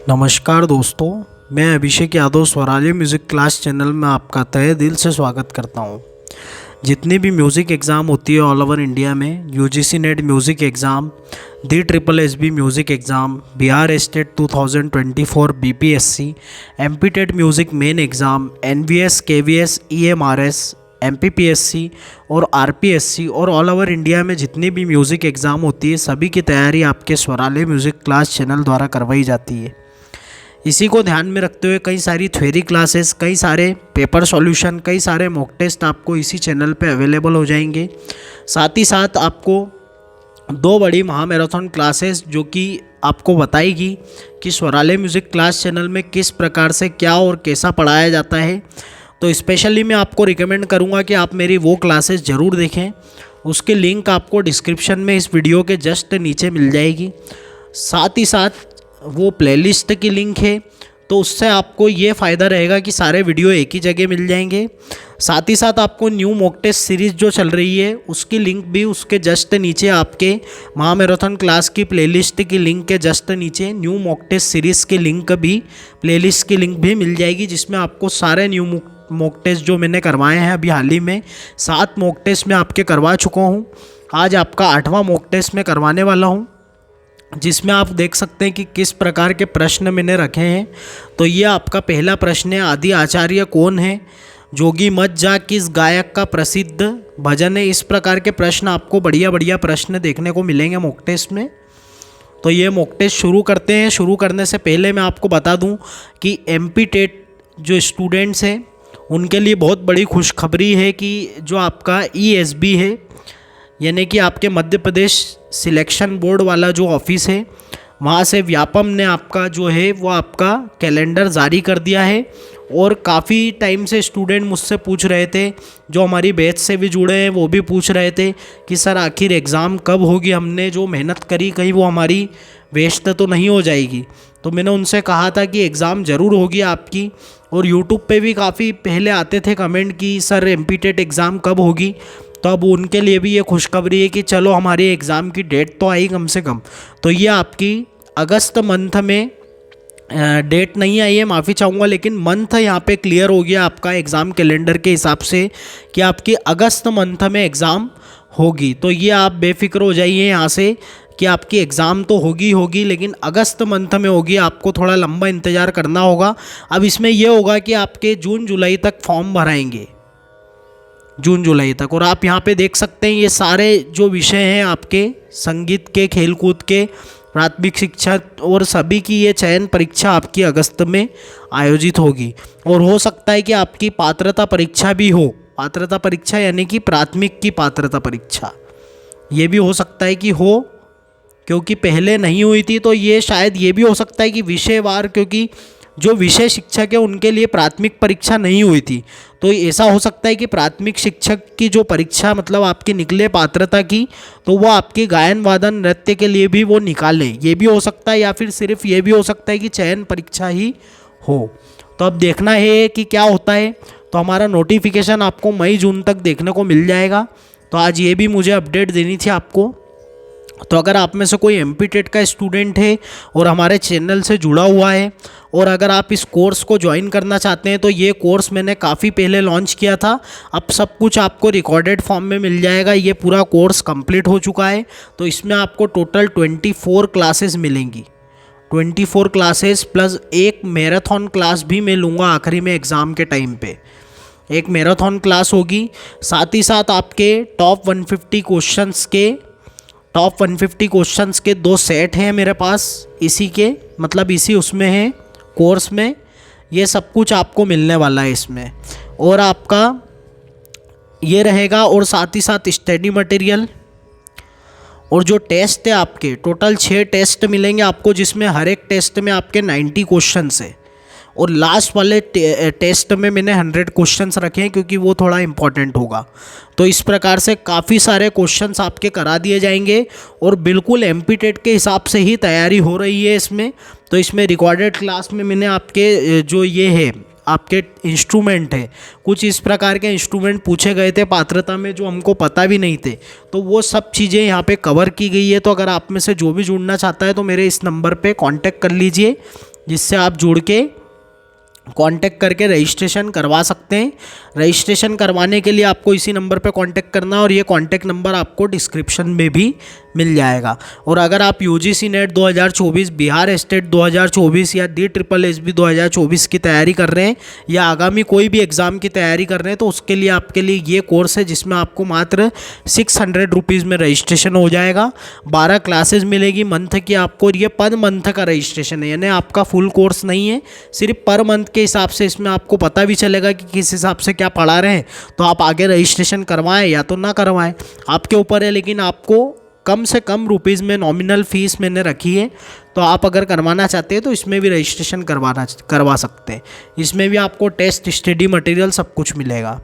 नमस्कार दोस्तों, मैं Abhishek Yadav Swarali music class channel में आपका तहे दिल से स्वागत करता हूं। जितनी भी म्यूज़िक एग्ज़ाम होती है ऑल ओवर इंडिया में, UGC NET music exam, the triple SB music exam, Bihar state 2024 BPSC, MP TET music main exam, NVS, KVS, EMRS, MPPSC और आरपीएससी और ऑल ओवर इंडिया में जितनी भी म्यूज़िक एग्ज़ाम होती है सभी की तैयारी आपके स्वराली म्यूज़िक क्लास चैनल द्वारा करवाई जाती है। इसी को ध्यान में रखते हुए कई सारी थ्योरी क्लासेस, कई सारे पेपर सॉल्यूशन, कई सारे मॉक टेस्ट आपको इसी चैनल पे अवेलेबल हो जाएंगे। साथ ही साथ आपको दो बड़ी महामैराथन क्लासेस जो कि आपको बताएगी कि स्वराली म्यूज़िक क्लास चैनल में किस प्रकार से क्या और कैसा पढ़ाया जाता है। तो स्पेशली मैं आपको रिकमेंड करूँगा कि आप मेरी वो क्लासेस ज़रूर देखें। उसकी लिंक आपको डिस्क्रिप्शन में इस वीडियो के जस्ट नीचे मिल जाएगी। साथ ही साथ वो प्लेलिस्ट की लिंक है, तो उससे आपको ये फ़ायदा रहेगा कि सारे वीडियो एक ही जगह मिल जाएंगे। साथ ही साथ आपको न्यू मॉक टेस्ट सीरीज़ जो चल रही है उसकी लिंक भी उसके जस्ट नीचे, आपके महामैराथन क्लास की प्लेलिस्ट की लिंक के जस्ट नीचे न्यू मॉक टेस्ट सीरीज़ की लिंक भी, प्लेलिस्ट की लिंक भी मिल जाएगी, जिसमें आपको सारे न्यू मॉक टेस्ट जो मैंने करवाए हैं अभी हाल ही में 7 मॉक टेस्ट मैं आपके करवा चुका हूँ। आज आपका 8वां मॉक टेस्ट मैं करवाने वाला हूँ, जिसमें आप देख सकते हैं कि किस प्रकार के प्रश्न मैंने रखे हैं। तो ये आपका पहला प्रश्न है, आदि आचार्य कौन है? जोगी मत जा किस गायक का प्रसिद्ध भजन है? इस प्रकार के प्रश्न आपको बढ़िया बढ़िया प्रश्न देखने को मिलेंगे मॉक टेस्ट में। तो ये मॉक टेस्ट शुरू करते हैं। शुरू करने से पहले मैं आपको बता दूं कि एमपी टेट जो स्टूडेंट्स हैं उनके लिए बहुत बड़ी खुशखबरी है कि जो आपका ईएसबी है, यानी कि आपके मध्य प्रदेश सिलेक्शन बोर्ड वाला जो ऑफिस है, वहाँ से व्यापम ने आपका जो है वो आपका कैलेंडर जारी कर दिया है। और काफ़ी टाइम से स्टूडेंट मुझसे पूछ रहे थे, जो हमारी बैच से भी जुड़े हैं वो भी पूछ रहे थे कि सर आखिर एग्ज़ाम कब होगी, हमने जो मेहनत करी कहीं वो हमारी वेस्ट तो नहीं हो जाएगी। तो मैंने उनसे कहा था कि एग्ज़ाम ज़रूर होगी आपकी। और यूट्यूब पे भी काफ़ी पहले आते थे कमेंट कि सर एमपी टेट एग्ज़ाम कब होगी। तो अब उनके लिए भी ये खुशखबरी है कि चलो हमारी एग्ज़ाम की डेट तो आई कम से कम। तो ये आपकी अगस्त मंथ में डेट नहीं आई है, माफ़ी चाहूँगा, लेकिन मंथ यहाँ पे क्लियर हो गया आपका एग्ज़ाम कैलेंडर के हिसाब से कि आपकी अगस्त मंथ में एग्ज़ाम होगी। तो ये आप बेफिक्र हो जाइए यहाँ से कि आपकी एग्ज़ाम तो होगी, लेकिन अगस्त मंथ में होगी। आपको थोड़ा लंबा इंतज़ार करना होगा। अब इसमें यह होगा कि आपके जून जुलाई तक फॉर्म भराएंगे, जून जुलाई तक। और आप यहाँ पे देख सकते हैं ये सारे जो विषय हैं आपके संगीत के, खेलकूद के, प्राथमिक शिक्षा और सभी की ये चयन परीक्षा आपकी अगस्त में आयोजित होगी। और हो सकता है कि आपकी पात्रता परीक्षा भी हो, पात्रता परीक्षा यानी कि प्राथमिक की पात्रता परीक्षा, ये भी हो सकता है कि हो, क्योंकि पहले नहीं हुई थी। तो ये शायद ये भी हो सकता है कि विषयवार, क्योंकि जो विषय शिक्षक है उनके लिए प्राथमिक परीक्षा नहीं हुई थी, तो ऐसा हो सकता है कि प्राथमिक शिक्षक की जो परीक्षा मतलब आपकी निकले पात्रता की, तो वो आपकी गायन वादन नृत्य के लिए भी वो निकालें, ये भी हो सकता है। या फिर सिर्फ ये भी हो सकता है कि चयन परीक्षा ही हो। तो अब देखना है कि क्या होता है। तो हमारा नोटिफिकेशन आपको मई जून तक देखने को मिल जाएगा। तो आज ये भी मुझे अपडेट देनी थी आपको। तो अगर आप में से कोई एमपी टेट का स्टूडेंट है और हमारे चैनल से जुड़ा हुआ है, और अगर आप इस कोर्स को ज्वाइन करना चाहते हैं, तो ये कोर्स मैंने काफ़ी पहले लॉन्च किया था। अब सब कुछ आपको रिकॉर्डेड फॉर्म में मिल जाएगा। ये पूरा कोर्स कंप्लीट हो चुका है। तो इसमें आपको टोटल 24 क्लासेस मिलेंगी, 24 क्लासेस प्लस एक मैराथन क्लास भी मैं लूँगा आखिरी में एग्ज़ाम के टाइम पे, एक मैराथन क्लास होगी। साथ ही साथ आपके टॉप 150 क्वेश्चंस के 2 सेट हैं मेरे पास, इसी के मतलब इसी उसमें है कोर्स में। ये सब कुछ आपको मिलने वाला है इसमें। और आपका ये रहेगा, और साथ ही साथ स्टडी मटेरियल और जो टेस्ट है आपके, टोटल 6 टेस्ट मिलेंगे आपको, जिसमें हर एक टेस्ट में आपके 90 क्वेश्चंस है। और लास्ट वाले टेस्ट में मैंने 100 क्वेश्चंस रखे हैं, क्योंकि वो थोड़ा इम्पॉर्टेंट होगा। तो इस प्रकार से काफ़ी सारे क्वेश्चंस आपके करा दिए जाएंगे, और बिल्कुल एमपी टेट के हिसाब से ही तैयारी हो रही है इसमें। तो इसमें रिकॉर्डेड क्लास में मैंने आपके जो ये है आपके इंस्ट्रूमेंट है, कुछ इस प्रकार के इंस्ट्रूमेंट पूछे गए थे पात्रता में जो हमको पता भी नहीं थे, तो वो सब चीज़ें यहाँ पे कवर की गई है। तो अगर आप में से जो भी जुड़ना चाहता है तो मेरे इस नंबर पे कांटेक्ट कर लीजिए, जिससे आप जुड़ के कांटेक्ट करके रजिस्ट्रेशन करवा सकते हैं। रजिस्ट्रेशन करवाने के लिए आपको इसी नंबर पे कांटेक्ट करना है और ये कांटेक्ट नंबर आपको डिस्क्रिप्शन में भी मिल जाएगा। और अगर आप यूजीसी नेट 2024, बिहार स्टेट 2024 या DSSB 2024 की तैयारी कर रहे हैं या आगामी कोई भी एग्ज़ाम की तैयारी कर रहे हैं तो उसके लिए आपके लिए ये कोर्स है, जिसमें आपको मात्र 600 रुपीज़ में रजिस्ट्रेशन हो जाएगा। 12 क्लासेज मिलेगी मंथ की आपको। ये पर मंथ का रजिस्ट्रेशन है, यानी आपका फुल कोर्स नहीं है, सिर्फ पर मंथ के हिसाब से इसमें आपको पता भी चलेगा कि किस हिसाब से क्या पढ़ा रहे हैं। तो आप आगे रजिस्ट्रेशन करवाएं या तो ना करवाएं, आपके ऊपर है, लेकिन आपको कम से कम रुपीज़ में नॉमिनल फ़ीस मैंने रखी है। तो आप अगर करवाना चाहते हैं तो इसमें भी रजिस्ट्रेशन करवा सकते हैं। इसमें भी आपको टेस्ट, स्टडी मटेरियल सब कुछ मिलेगा।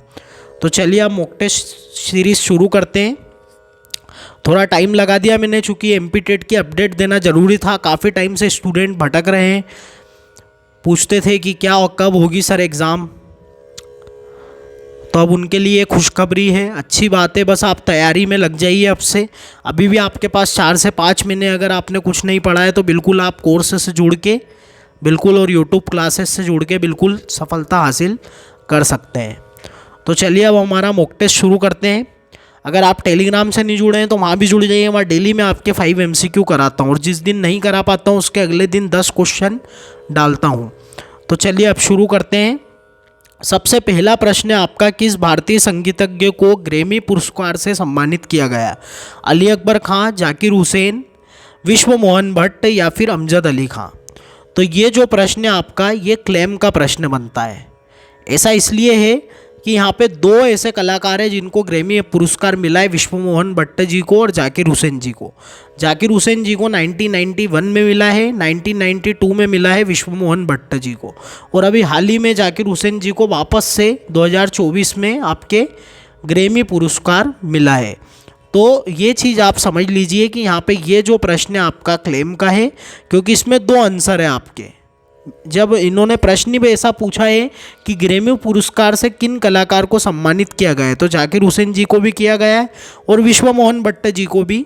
तो चलिए अब मॉक टेस्ट सीरीज़ शुरू करते हैं। थोड़ा टाइम लगा दिया मैंने, चूँकि MP-TET की अपडेट देना ज़रूरी था। काफ़ी टाइम से स्टूडेंट भटक रहे हैं, पूछते थे कि क्या और कब होगी सर एग्ज़ाम। तो अब उनके लिए खुशखबरी है, अच्छी बात है। बस आप तैयारी में लग जाइए अब से। अभी भी आपके पास 4 से 5 महीने अगर आपने कुछ नहीं पढ़ा है तो बिल्कुल आप कोर्स से जुड़ के बिल्कुल और यूट्यूब क्लासेस से जुड़ के बिल्कुल सफलता हासिल कर सकते हैं। तो चलिए अब हमारा मॉक टेस्ट शुरू करते हैं। अगर आप टेलीग्राम से नहीं जुड़े हैं तो वहाँ भी जुड़ जाइए। वहाँ डेली मैं आपके 5 MCQ कराता हूँ और जिस दिन नहीं करा पाता हूँ उसके अगले दिन 10 क्वेश्चन डालता हूँ। तो चलिए अब शुरू करते हैं। सबसे पहला प्रश्न है आपका, किस भारतीय संगीतज्ञ को ग्रैमी पुरस्कार से सम्मानित किया गया? अली अकबर खां, जाकिर हुसैन, विश्व मोहन भट्ट या फिर अमजद अली खां? तो ये जो प्रश्न है आपका, ये क्लेम का प्रश्न बनता है। ऐसा इसलिए है कि यहाँ पे 2 ऐसे कलाकार हैं जिनको ग्रैमी पुरस्कार मिला है, विश्व मोहन भट्ट जी को और जाकिर हुसैन जी को। जाकिर हुसैन जी को 1991 में मिला है, 1992 में मिला है विश्व मोहन भट्ट जी को, और अभी हाल ही में जाकिर हुसैन जी को वापस से 2024 में आपके ग्रैमी पुरस्कार मिला है। तो ये चीज़ आप समझ लीजिए कि यहाँ पे ये जो प्रश्न है आपका क्लेम का है, क्योंकि इसमें 2 आंसर है आपके। जब इन्होंने प्रश्न भी ऐसा पूछा है कि ग्रैमी पुरस्कार से किन कलाकार को सम्मानित किया गया है, तो जाकिर हुसैन जी को भी किया गया है और विश्व मोहन भट्ट जी को भी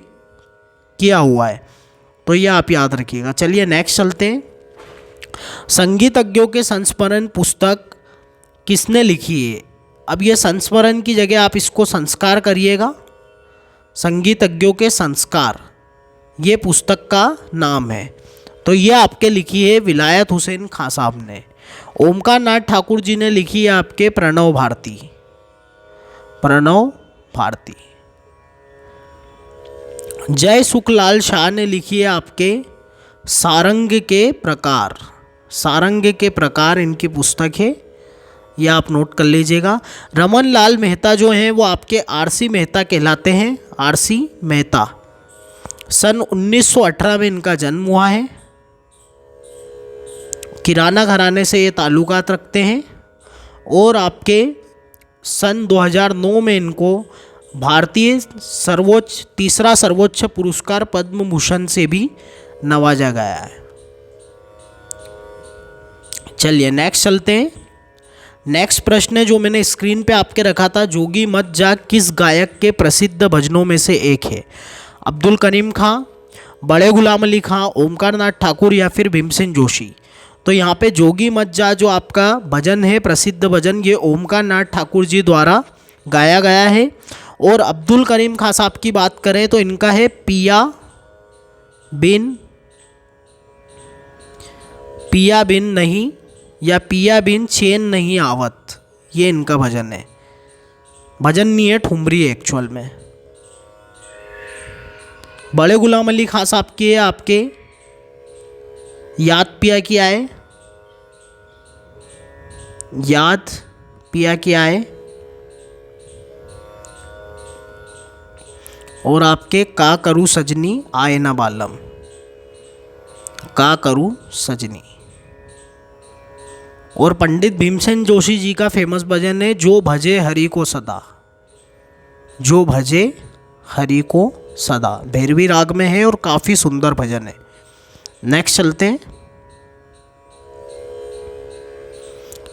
किया हुआ है। तो ये आप याद रखिएगा। चलिए नेक्स्ट चलते हैं। संगीतज्ञों के संस्मरण पुस्तक किसने लिखी है? अब ये संस्मरण की जगह आप इसको संस्कार करिएगा। संगीतज्ञों के संस्कार ये पुस्तक का नाम है। तो ये आपके लिखी है विलायत हुसैन खां साहब ने। ओमकार नाथ ठाकुर जी ने लिखी है आपके प्रणव भारती। प्रणव भारती। जय सुखलाल शाह ने लिखी है आपके सारंग के प्रकार। सारंग के प्रकार इनकी पुस्तक है, यह आप नोट कर लीजिएगा। रमन लाल मेहता जो हैं वो आपके RC मेहता कहलाते हैं। RC मेहता। सन 1918 में इनका जन्म हुआ है। किराना घराने से ये ताल्लुकात रखते हैं और आपके सन 2009 में इनको भारतीय तीसरा सर्वोच्च पुरस्कार पद्म भूषण से भी नवाजा गया है। चलिए नेक्स्ट चलते हैं। नेक्स्ट प्रश्न है जो मैंने स्क्रीन पे आपके रखा था, जोगी मत जा किस गायक के प्रसिद्ध भजनों में से एक है? अब्दुल करीम खां, बड़े गुलाम अली खां, ओमकार नाथ ठाकुर या फिर भीमसेन जोशी? तो यहाँ पे जोगी मत जा जो आपका भजन है, प्रसिद्ध भजन, ये ओमकार नाथ ठाकुर जी द्वारा गाया गया है। और अब्दुल करीम खां साहब की बात करें तो इनका है पिया बिन नहीं या पिया बिन चैन नहीं आवत, ये इनका भजन है। भजन नहीं है, ठुमरी है एक्चुअल में। बड़े गुलाम अली खां साहब की है आपके याद पिया की आए, याद पिया की आए, और आपके का करूँ सजनी आए ना बालम, का करूँ सजनी। और पंडित भीमसेन जोशी जी का फेमस भजन है जो भजे हरि को सदा, जो भजे हरि को सदा, भैरवी राग में है और काफ़ी सुंदर भजन है। नेक्स्ट चलते हैं।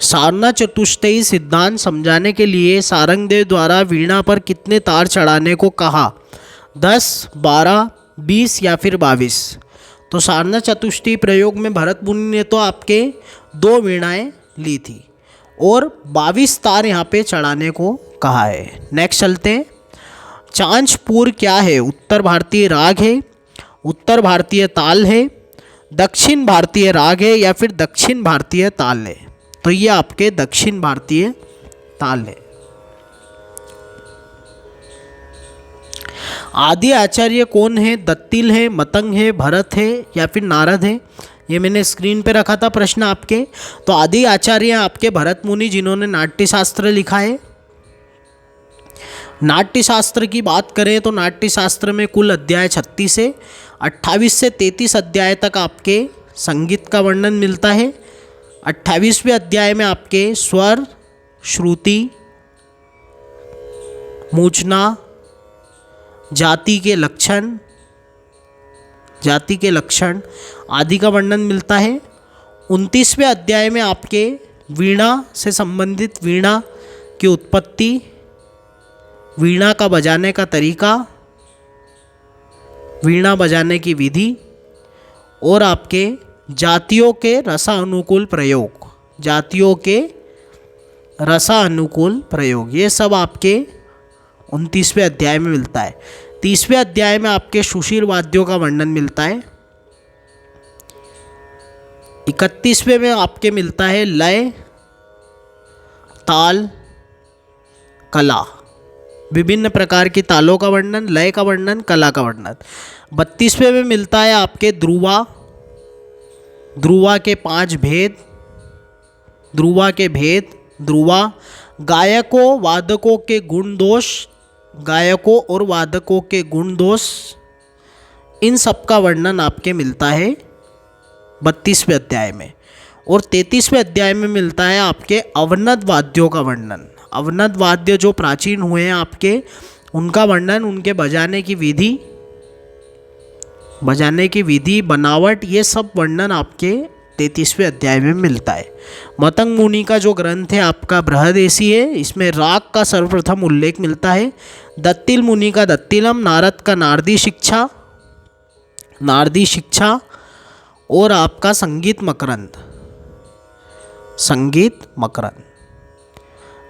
सारना चतुष्टयी सिद्धांत समझाने के लिए सारंगदेव द्वारा वीणा पर कितने तार चढ़ाने को कहा? 10, 12, 20 या फिर 22? तो सारना चतुष्टयी प्रयोग में भरत मुनि ने तो आपके 2 वीणाएं ली थी और 22 तार यहाँ पे चढ़ाने को कहा है। नेक्स्ट चलते हैं। चांचपुर क्या है? उत्तर भारतीय राग है, उत्तर भारतीय ताल है, दक्षिण भारतीय राग है या फिर दक्षिण भारतीय ताल है? तो ये आपके दक्षिण भारतीय ताल है। आदि आचार्य कौन है? दत्तिल है, मतंग है, भरत है या फिर नारद है? ये मैंने स्क्रीन पे रखा था प्रश्न आपके। तो आदि आचार्य आपके भरत मुनि, जिन्होंने नाट्य शास्त्र लिखा है। नाट्य शास्त्र की बात करें तो नाट्य शास्त्र में कुल अध्याय 36 है। 28 से 33 अध्याय तक आपके संगीत का वर्णन मिलता है। 28वें अध्याय में आपके स्वर, श्रुति, मूर्छना, जाति के लक्षण आदि का वर्णन मिलता है। 29वें अध्याय में आपके वीणा से संबंधित वीणा की उत्पत्ति, वीणा का बजाने का तरीका, वीणा बजाने की विधि और आपके जातियों के रसानुकूल प्रयोग, ये सब आपके 29वें अध्याय में मिलता है। 30वें अध्याय में आपके सुशील वाद्यों का वर्णन मिलता है। 31वें में आपके मिलता है लय, ताल, कला, विभिन्न प्रकार की तालों का वर्णन, लय का वर्णन, कला का वर्णन। 32वें में मिलता है आपके ध्रुवा के 5 भेद, ध्रुवा, गायकों और वादकों के गुण दोष, इन सब का वर्णन आपके मिलता है 32वें अध्याय में। और 33वें अध्याय में मिलता है आपके अवनद वाद्यों का वर्णन। अवनद वाद्य जो प्राचीन हुए हैं आपके, उनका वर्णन, उनके बजाने की विधि, बनावट, ये सब वर्णन आपके 33वें अध्याय में मिलता है। मतंग मुनि का जो ग्रंथ है आपका बृहदेशी है, इसमें राग का सर्वप्रथम उल्लेख मिलता है। दत्तिल मुनि का दत्तिलम, नारद का नारदी शिक्षा और आपका संगीत मकरंद,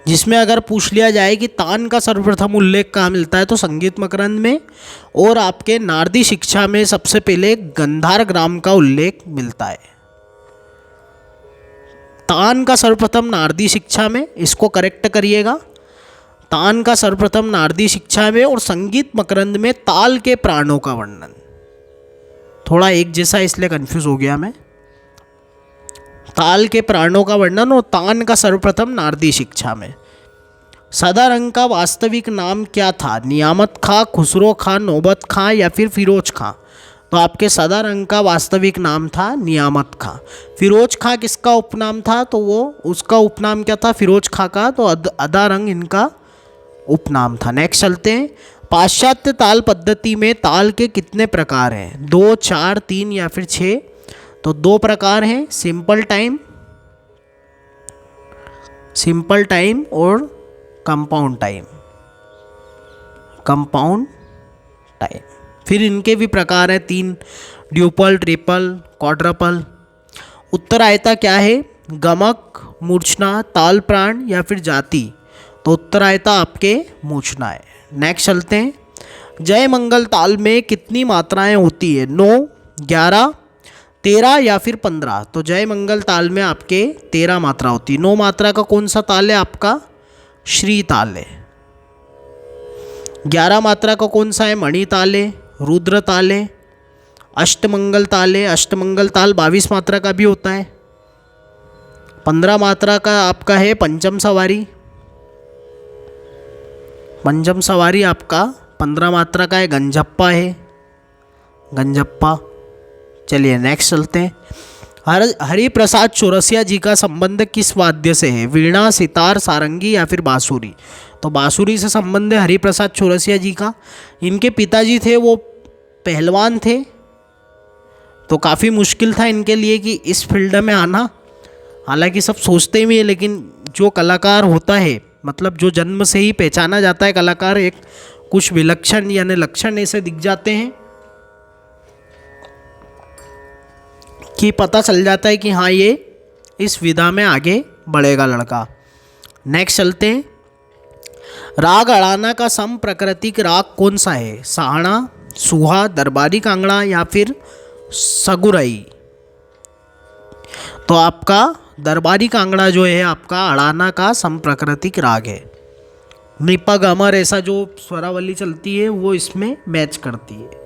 जिसमें अगर पूछ लिया जाए कि तान का सर्वप्रथम उल्लेख कहाँ मिलता है तो संगीत मकरंद में, और आपके नारदी शिक्षा में सबसे पहले गंधार ग्राम का उल्लेख मिलता है। तान का सर्वप्रथम नारदी शिक्षा में, इसको करेक्ट करिएगा, तान का सर्वप्रथम नारदी शिक्षा में, और संगीत मकरंद में ताल के प्राणों का वर्णन। थोड़ा एक जैसा इसलिए कंफ्यूज हो गया मैं। ताल के प्राणों का वर्णन और तान का सर्वप्रथम नारदी शिक्षा में। सदारंग का वास्तविक नाम क्या था? नियामत खां, खुसरो खां, नौबत खां या फिर फिरोज खां? तो आपके सदारंग का वास्तविक नाम था नियामत खां। फिरोज खां किसका उपनाम था? तो वो उसका उपनाम क्या था फिरोज खां का, तो अदारंग इनका उपनाम था। नेक्स्ट चलते हैं। पाश्चात्य ताल पद्धति में ताल के कितने प्रकार हैं? 2, 4, 3 या फिर 6? तो 2 प्रकार हैं, सिंपल टाइम और कंपाउंड टाइम। फिर इनके भी प्रकार हैं 3, ड्यूपल, ट्रिपल, क्वाड्रपल। उत्तरायता क्या है? गमक, मूर्छना, ताल प्राण या फिर जाति? तो उत्तरायता आपके मूर्छना है। नेक्स्ट चलते हैं। जय मंगल ताल में कितनी मात्राएं होती है? 9, 11, 13 या फिर 15? तो जय मंगल ताल में आपके 13 मात्रा होती है। 9 मात्रा का कौन सा ताल है? आपका श्री ताल है। 11 मात्रा का कौन सा है? मणि ताल है, रुद्र ताल है, अष्टमंगल ताल है। अष्टमंगल ताल 22 मात्रा का भी होता है। 15 मात्रा का आपका है पंचम सवारी। पंचम सवारी आपका 15 मात्रा का है। गंजप्पा है, गंजप्पा। चलिए नेक्स्ट चलते हैं। हरिप्रसाद चौरसिया जी का संबंध किस वाद्य से है? वीणा, सितार, सारंगी या फिर बांसुरी? तो बांसुरी से संबंध है हरिप्रसाद चौरसिया जी का। इनके पिताजी थे वो पहलवान थे, तो काफ़ी मुश्किल था इनके लिए कि इस फील्ड में आना। हालांकि सब सोचते भी हैं, लेकिन जो कलाकार होता है, मतलब जो जन्म से ही पहचाना जाता है कलाकार, एक कुछ विलक्षण यानी लक्षण ऐसे दिख जाते हैं। कि पता चल जाता है कि हाँ ये इस विधा में आगे बढ़ेगा लड़का। नेक्स्ट चलते हैं। राग अड़ाना का सम प्राकृतिक राग कौन सा है? सहाना, सुहा, दरबारी कांगड़ा या फिर सगुरई? तो आपका दरबारी कांगड़ा जो है आपका अड़ाना का संप्राकृतिक राग है। निपा गमर ऐसा जो स्वरावली चलती है वो इसमें मैच करती है।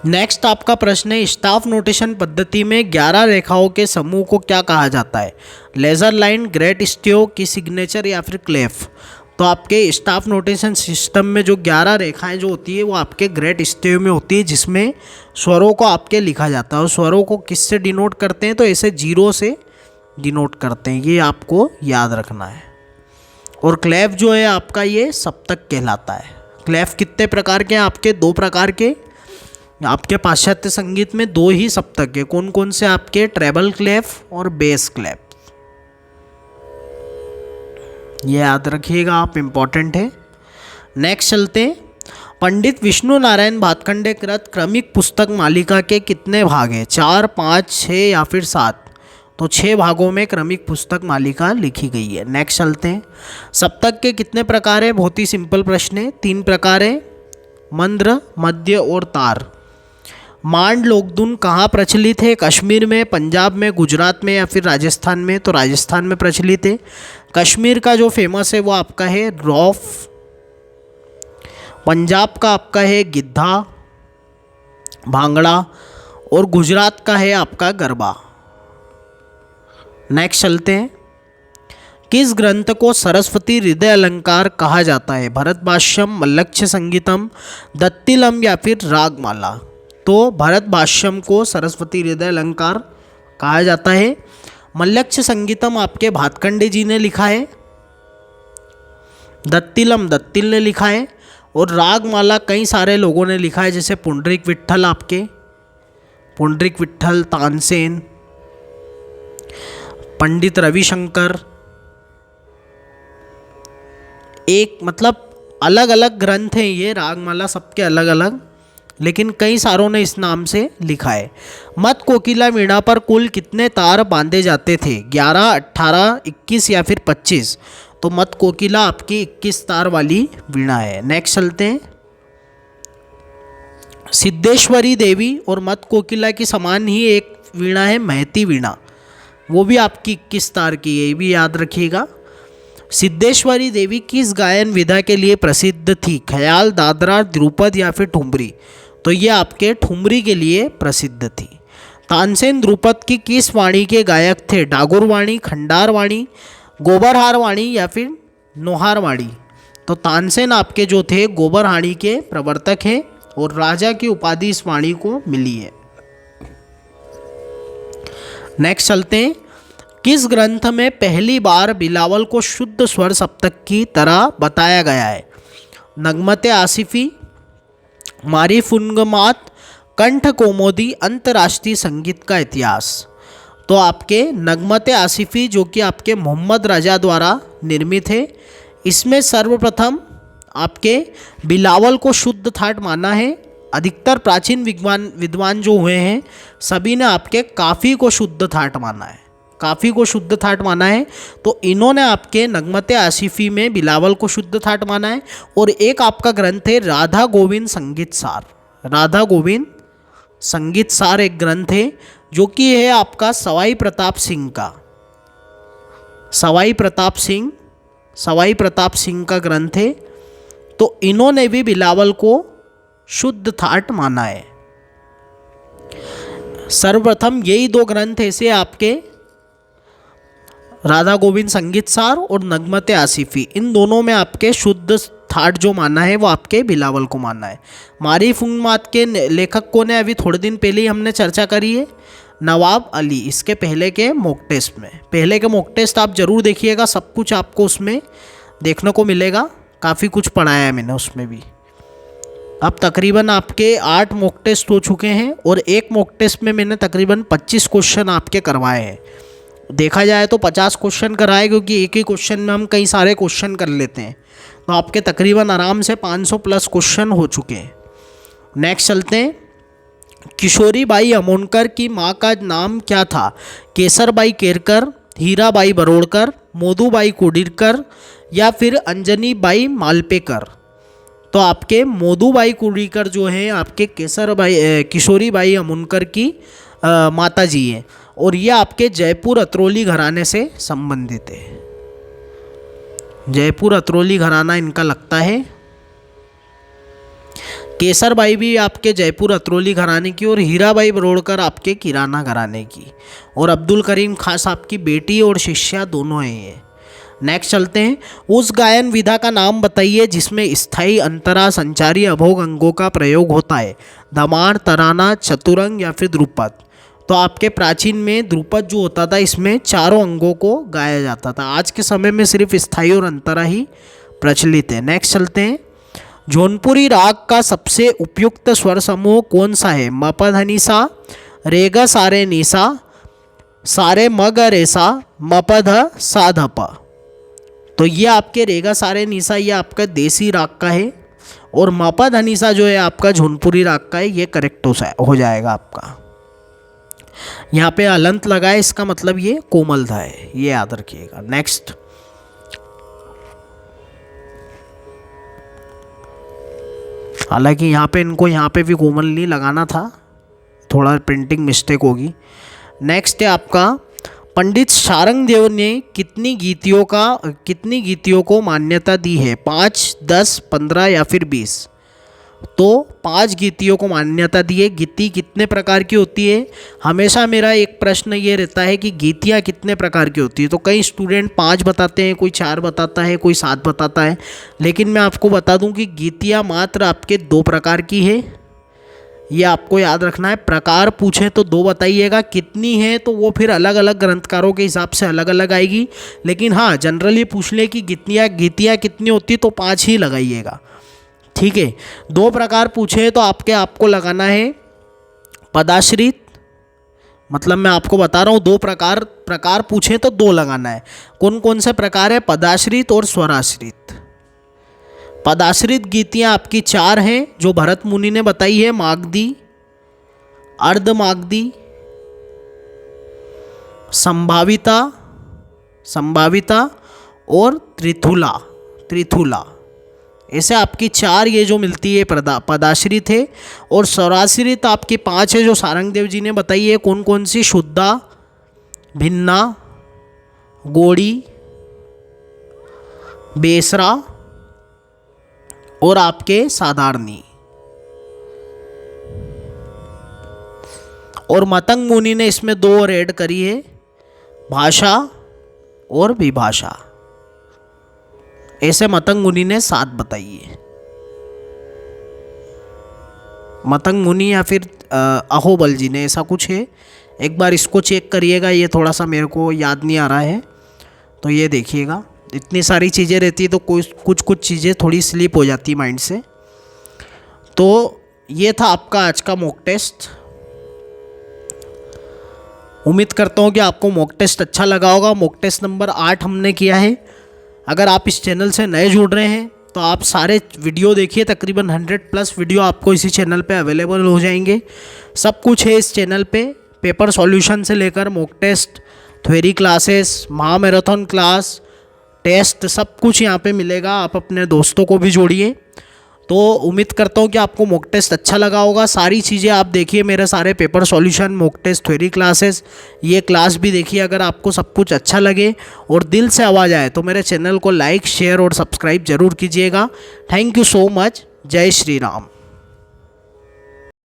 नेक्स्ट आपका प्रश्न है, स्टाफ नोटेशन पद्धति में 11 रेखाओं के समूह को क्या कहा जाता है? लेजर लाइन, ग्रेट स्ट्यो की सिग्नेचर या फिर क्लेफ? तो आपके स्टाफ नोटेशन सिस्टम में जो 11 रेखाएं जो होती है वो आपके ग्रेट स्ट्यो में होती है, जिसमें स्वरों को आपके लिखा जाता है। और स्वरों को किससे डिनोट करते हैं? तो ऐसे जीरो से डिनोट करते हैं, ये आपको याद रखना है। और क्लेफ जो है आपका ये सप्तक कहलाता है। क्लेफ कितने प्रकार के हैं आपके? 2 प्रकार के। आपके पाश्चात्य संगीत में 2 ही सप्तक है। कौन कौन से आपके? ट्रेबल क्लेफ और बेस क्लेफ। ये याद रखिएगा आप, इम्पॉर्टेंट है। नेक्स्ट चलते हैं। पंडित विष्णु नारायण भातखंडे कृत क्रमिक पुस्तक मालिका के कितने भाग हैं? 4, 5, 6 या फिर 7? तो 6 भागों में क्रमिक पुस्तक मालिका लिखी गई है। नेक्स्ट चलते हैं। सप्तक के कितने प्रकार है? बहुत ही सिंपल प्रश्न है। 3 प्रकार है, मंद्र, मध्य और तार। मांड लोकधुन कहाँ प्रचलित है? कश्मीर में, पंजाब में, गुजरात में या फिर राजस्थान में? तो राजस्थान में प्रचलित है। कश्मीर का जो फेमस है वो आपका है रौफ, पंजाब का आपका है गिद्धा, भांगड़ा और गुजरात का है आपका गरबा। नेक्स्ट चलते हैं। किस ग्रंथ को सरस्वती हृदय अलंकार कहा जाता है? भरत भाष्यम, मल्लक्ष्य संगीतम, दत्तिलम या फिर रागमाला? तो भरत भाष्यम को सरस्वती हृदय अलंकार कहा जाता है। मल्लक्ष्य संगीतम आपके भातखंडे जी ने लिखा है। दत्तिलम दत्तिल ने लिखा है। और रागमाला कई सारे लोगों ने लिखा है, जैसे पुंडरीक विट्ठल, आपके पुंडरीक विट्ठल, तानसेन, पंडित रविशंकर। एक मतलब अलग अलग ग्रंथ हैं ये रागमाला, सबके अलग अलग, लेकिन कई सारों ने इस नाम से लिखा है। मत कोकिला वीणा पर कुल कितने तार बांधे जाते थे? 11, 18, 21 या फिर 25? तो मत कोकिला आपकी 21 तार वाली वीणा है। नेक्स्ट चलते हैं। सिद्धेश्वरी देवी और मत कोकिला की समान ही एक वीणा है महती वीणा, वो भी आपकी 21 तार की है, ये भी याद रखिएगा। सिद्धेश्वरी देवी किस गायन विधा के लिए प्रसिद्ध थी? ख्याल, दादरा, ध्रुपद या फिर ठुमरी? तो ये आपके ठुमरी के लिए प्रसिद्ध थी। तानसेन ध्रुपद की किस वाणी के गायक थे? डागुर वाणी, खंडार वाणी, गोबरहार वाणी या फिर नोहार वाणी? तो तानसेन आपके जो थे गोबरहाणी के प्रवर्तक हैं और राजा की उपाधि इस वाणी को मिली है। नेक्स्ट चलते हैं। किस ग्रंथ में पहली बार बिलावल को शुद्ध स्वर सप्तक की तरह बताया गया है? नगमते आसिफी, मारिफुनगमात, कंठ कौमुदी, अंतर्राष्ट्रीय संगीत का इतिहास? तो आपके नगमते आसिफी जो कि आपके मोहम्मद रजा द्वारा निर्मित है, इसमें सर्वप्रथम आपके बिलावल को शुद्ध थाट माना है। अधिकतर प्राचीन विद्वान जो हुए हैं सभी ने आपके काफ़ी को शुद्ध थाट माना है, काफ़ी को शुद्ध थाट माना है। तो इन्होंने आपके नगमते आसिफी में बिलावल को शुद्ध थाट माना है। और एक आपका ग्रंथ है राधा गोविंद संगीत सार। राधा गोविंद संगीत सार एक ग्रंथ है जो कि है आपका सवाई प्रताप सिंह का, सवाई प्रताप सिंह का ग्रंथ है। तो इन्होंने भी बिलावल को शुद्ध थाट माना है। सर्वप्रथम यही 2 ग्रंथ ऐसे आपके राधा गोविंद संगीत सार और नगमते आसिफी, इन दोनों में आपके शुद्ध थाट जो माना है वो आपके बिलावल को माना है। मारिफुनगमात के लेखक को ने अभी थोड़े दिन पहले ही हमने चर्चा करी है, नवाब अली। इसके पहले के मॉक टेस्ट में, पहले के मॉक टेस्ट आप जरूर देखिएगा, सब कुछ आपको उसमें देखने को मिलेगा, काफ़ी कुछ पढ़ाया है मैंने उसमें भी। अब तकरीबन आपके 8 मॉक टेस्ट हो चुके हैं और एक मॉक टेस्ट में मैंने तकरीबन 25 क्वेश्चन आपके करवाए हैं। देखा जाए तो 50 क्वेश्चन कराए, क्योंकि एक ही क्वेश्चन में हम कई सारे क्वेश्चन कर लेते हैं। तो आपके तकरीबन आराम से 500 प्लस क्वेश्चन हो चुके हैं। नेक्स्ट चलते हैं। किशोरीबाई अमोनकर की माँ का नाम क्या था? केसरबाई केरकर, हीराबाई बरोड़कर, मोदूबाई कुडीरकर या फिर अंजनीबाई मालपेकर। तो आपके मोदूबाई कुडीरकर जो हैं आपके किशोरीबाई अमोनकर की माता जी हैं और ये आपके जयपुर अतरौली घराने से संबंधित है। जयपुर अतरौली घराना इनका लगता है। केसरबाई भी आपके जयपुर अतरौली घराने की और हीराबाई बरोड़कर आपके किराना घराने की और अब्दुल करीम खास आपकी बेटी और शिष्या दोनों हैं ये। नेक्स्ट चलते हैं। उस गायन विधा का नाम बताइए जिसमें स्थायी अंतरा संचारी अभोग अंगों का प्रयोग होता है। धमार, तराना, चतुरंग या फिर ध्रुपद। तो आपके प्राचीन में ध्रुपद जो होता था इसमें चारों अंगों को गाया जाता था। आज के समय में सिर्फ स्थायी और अंतरा ही प्रचलित है। नेक्स्ट चलते हैं। जौनपुरी राग का सबसे उपयुक्त स्वर समूह कौन सा है? मपधनिसा, रेगा सारे निसा, सारे मग रेसा, मपध साधप। तो ये आपके रेगा सारे निसा ये आपका देसी राग का है और मपधनिसा जो है आपका जौनपुरी राग का है। ये करेक्ट हो जाएगा आपका। यहाँ पे अलंत लगा है इसका मतलब ये कोमलधा है, ये याद रखिएगा। नेक्स्ट। हालांकि यहाँ पे इनको यहाँ पे भी कोमल नहीं लगाना था, थोड़ा प्रिंटिंग मिस्टेक होगी। नेक्स्ट है आपका पंडित शारंग देव ने कितनी गीतियों को मान्यता दी है? 5, 10, 15 या फिर 20। तो 5 गीतियों को मान्यता दी है। गीति कितने प्रकार की होती है? हमेशा मेरा एक प्रश्न ये रहता है कि गीतियाँ कितने प्रकार की होती है। तो कई स्टूडेंट 5 बताते हैं, कोई 4 बताता है, कोई 7 बताता है, लेकिन मैं आपको बता दूं कि गीतियाँ मात्र आपके 2 प्रकार की है। ये आपको याद रखना है। प्रकार पूछे तो 2 बताइएगा, कितनी है तो वो फिर अलग अलग ग्रंथकारों के हिसाब से अलग अलग आएगी। लेकिन हाँ, जनरली पूछ ले कि गीतियाँ कितनी होती तो 5 ही लगाइएगा, ठीक है। 2 प्रकार पूछे तो आपको लगाना है पदाश्रित, मतलब मैं आपको बता रहा हूँ 2 प्रकार पूछे तो 2 लगाना है। कौन कौन से प्रकार है? पदाश्रित और स्वराश्रित। पदाश्रित गीतियाँ आपकी 4 हैं जो भरत मुनि ने बताई है। मागधी, अर्ध मागधी, संभाविता और त्रिथुला। ऐसे आपकी 4 ये जो मिलती है पदाश्रित है। और स्वराश्रित आपकी 5 है जो सारंग देव जी ने बताई है। कौन कौन सी? शुद्धा, भिन्ना, गोड़ी, बेसरा और आपके साधारणी। और मतंग मुनि ने इसमें 2 और ऐड करी है, भाषा और विभाषा। ऐसे मतंग मुनि ने 7 बताई है। मतंग मुनि या फिर अहोबल जी ने, ऐसा कुछ है। एक बार इसको चेक करिएगा, ये थोड़ा सा मेरे को याद नहीं आ रहा है, तो ये देखिएगा। इतनी सारी चीज़ें रहती है तो कुछ चीज़ें थोड़ी स्लिप हो जाती है माइंड से। तो ये था आपका आज का मॉक टेस्ट। उम्मीद करता हूँ कि आपको मॉक टेस्ट अच्छा लगा होगा। मॉक टेस्ट नंबर 8 हमने किया है। अगर आप इस चैनल से नए जुड़ रहे हैं तो आप सारे वीडियो देखिए, तकरीबन 100+ वीडियो आपको इसी चैनल पे अवेलेबल हो जाएंगे। सब कुछ है इस चैनल पे, पेपर सॉल्यूशन से लेकर मॉक टेस्ट, थ्योरी क्लासेस, महा मैराथन क्लास, टेस्ट, सब कुछ यहाँ पे मिलेगा। आप अपने दोस्तों को भी जोड़िए। तो उम्मीद करता हूँ कि आपको मॉक टेस्ट अच्छा लगा होगा। सारी चीज़ें आप देखिए, मेरे सारे paper solution, mock test, theory classes, ये क्लास भी देखिए। अगर आपको सब कुछ अच्छा लगे और दिल से आवाज़ आए तो मेरे चैनल को लाइक, शेयर और सब्सक्राइब जरूर कीजिएगा। Thank you so much. जय श्री राम।